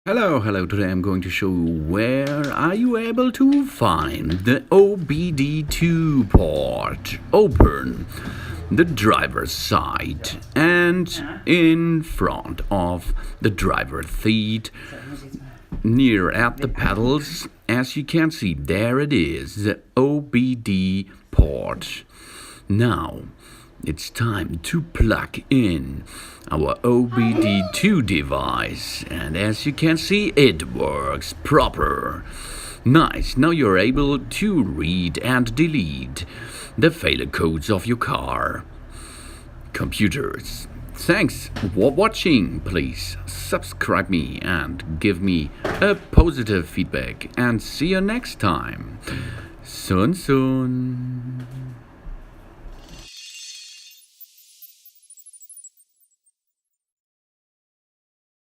Hello, today I'm going to show you where are you able to find the OBD2 port. Open the driver's side and in front of the driver's seat, near at the pedals, as you can see, there it is, the OBD port. Now, it's time to plug in our OBD2 device, and as you can see, it works proper. Nice, now you're able to read and delete the failure codes of your car. Computers. Thanks for watching. Please subscribe me and give me a positive feedback, and see you next time. Soon.